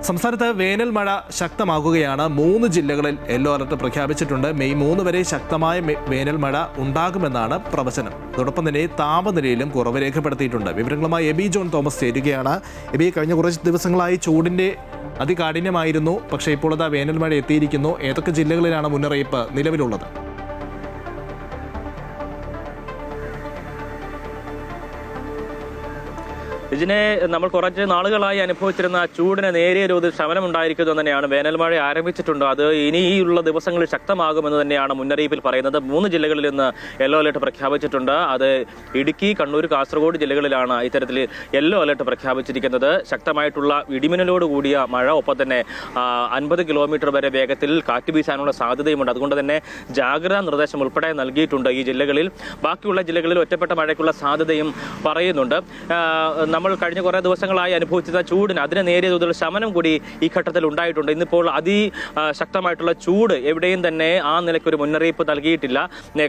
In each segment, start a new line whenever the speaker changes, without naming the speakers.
സംസ്ഥാനത്ത് വേനൽ മഴ ശക്തമാകുകയാണ്. 3 ജില്ലകളിൽ യെല്ലോ അലർട്ട് പ്രഖ്യാപിച്ചിട്ടുണ്ട്. മെയ് 3 വരെ ശക്തമായ വേനൽ മഴ ഉണ്ടാകുമെന്നാണ് പ്രവചനം. അതോടൊപ്പം തന്നെ താപനിലയിലും കുറവ് രേഖപ്പെടുത്തിയിട്ടുണ്ട്. വിവരങ്ങളുമായി എബി ജോൺ തോമസ് ചേരുകയാണ്. എബി, കഴിഞ്ഞ കുറച്ച് ദിവസങ്ങളായി ചൂടിൻ്റെ അതികാഠിന്യമായിരുന്നു. പക്ഷേ ഇപ്പോൾ വേനൽ മഴ എത്തിയിരിക്കുന്നു. ഏതൊക്കെ ജില്ലകളിലാണ് മുന്നറിയിപ്പ് നിലവിലുള്ളത്?
ഇതിനെ നമ്മൾ കുറച്ച് നാളുകളായി അനുഭവിച്ചിരുന്ന ചൂടിന് നേരിയ തോതിൽ ശമനമുണ്ടായിരിക്കുന്നു തന്നെയാണ്. വേനൽ മഴ ആരംഭിച്ചിട്ടുണ്ട്. അത് ഇനിയുള്ള ദിവസങ്ങളിൽ ശക്തമാകുമെന്ന് തന്നെയാണ് മുന്നറിയിപ്പിൽ പറയുന്നത്. 3 ജില്ലകളിൽ ഇന്ന് യെല്ലോ അലർട്ട് പ്രഖ്യാപിച്ചിട്ടുണ്ട്. അത് ഇടുക്കി, കണ്ണൂർ, കാസർഗോഡ് ജില്ലകളിലാണ് ഇത്തരത്തിൽ യെല്ലോ അലർട്ട് പ്രഖ്യാപിച്ചിരിക്കുന്നത്. ശക്തമായിട്ടുള്ള ഇടിമിന്നലോട് കൂടിയ മഴ, ഒപ്പം തന്നെ 50 കിലോമീറ്റർ വരെ വേഗത്തിൽ കാറ്റ് വീശാനുള്ള സാധ്യതയുമുണ്ട്. അതുകൊണ്ട് തന്നെ ജാഗ്രതാ നിർദ്ദേശം ഉൾപ്പെടെ നൽകിയിട്ടുണ്ട് ഈ ജില്ലകളിൽ. ബാക്കിയുള്ള ജില്ലകളിൽ ഒറ്റപ്പെട്ട മഴയ്ക്കുള്ള സാധ്യതയും പറയുന്നുണ്ട്. നമ്മൾ കഴിഞ്ഞ കുറേ ദിവസങ്ങളായി അനുഭവിച്ചിരുന്ന ചൂടിന് അതിന് നേരിയ തോതിൽ ശമനം കൂടി ഈ ഘട്ടത്തിൽ ഉണ്ടായിട്ടുണ്ട്. ഇന്നിപ്പോൾ അതിശക്തമായിട്ടുള്ള ചൂട് എവിടെയും തന്നെ ആ നിലയ്ക്കൊരു മുന്നറിയിപ്പ് നൽകിയിട്ടില്ല.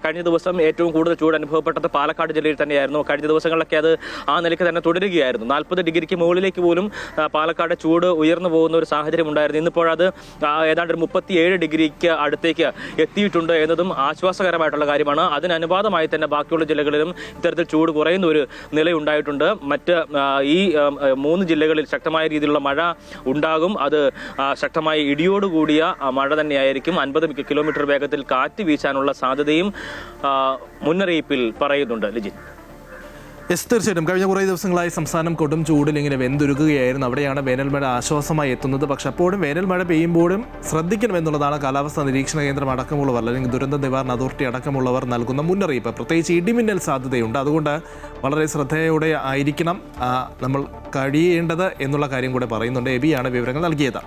കഴിഞ്ഞ ദിവസം ഏറ്റവും കൂടുതൽ ചൂട് അനുഭവപ്പെട്ടത് പാലക്കാട് ജില്ലയിൽ തന്നെയായിരുന്നു. കഴിഞ്ഞ ദിവസങ്ങളിലൊക്കെ അത് ആ നിലയ്ക്ക് തന്നെ തുടരുകയായിരുന്നു. 40 ഡിഗ്രിക്ക് മുകളിലേക്ക് പോലും പാലക്കാട് ചൂട് ഉയർന്നു പോകുന്ന ഒരു സാഹചര്യം ഉണ്ടായിരുന്നു. ഇന്നിപ്പോഴത് ഏതാണ്ട് 37 ഡിഗ്രിക്ക് അടുത്തേക്ക് എത്തിയിട്ടുണ്ട് എന്നതും ആശ്വാസകരമായിട്ടുള്ള കാര്യമാണ്. അതിന് അനുപാതമായി തന്നെ ബാക്കിയുള്ള ജില്ലകളിലും ഇത്തരത്തിൽ ചൂട് കുറയുന്ന ഒരു നിലയുണ്ടായിട്ടുണ്ട്. മറ്റ് ഈ 3 ജില്ലകളിൽ ശക്തമായ രീതിയിലുള്ള മഴ ഉണ്ടാകും. അത് ശക്തമായ ഇടിയോടുകൂടിയ മഴ തന്നെയായിരിക്കും. 50 കിലോമീറ്റർ വേഗത്തിൽ കാറ്റ് വീശാനുള്ള സാധ്യതയും മുന്നറിയിപ്പിൽ പറയുന്നുണ്ട്. ലിജിൻ,
തീർച്ചയായിട്ടും കഴിഞ്ഞ കുറേ ദിവസങ്ങളായി സംസ്ഥാനം കൊടും ചൂടിൽ ഇങ്ങനെ വെന്തുരുകുകയായിരുന്നു. അവിടെയാണ് വേനൽ മഴ ആശ്വാസമായി എത്തുന്നത്. പക്ഷെ അപ്പോഴും വേനൽ മഴ പെയ്യുമ്പോഴും ശ്രദ്ധിക്കണമെന്നുള്ളതാണ് കാലാവസ്ഥാ നിരീക്ഷണ കേന്ദ്രം അടക്കമുള്ളവർ, അല്ലെങ്കിൽ ദുരന്ത നിവാരണ അതോറിറ്റി അടക്കമുള്ളവർ നൽകുന്ന മുന്നറിയിപ്പ്. പ്രത്യേകിച്ച് ഇടിമിന്നൽ സാധ്യതയുണ്ട്. അതുകൊണ്ട് വളരെ ശ്രദ്ധയോടെ ആയിരിക്കണം നമ്മൾ കഴിയേണ്ടത് എന്നുള്ള കാര്യം കൂടെ പറയുന്നുണ്ട്. എബിയാണ് വിവരങ്ങൾ നൽകിയത്.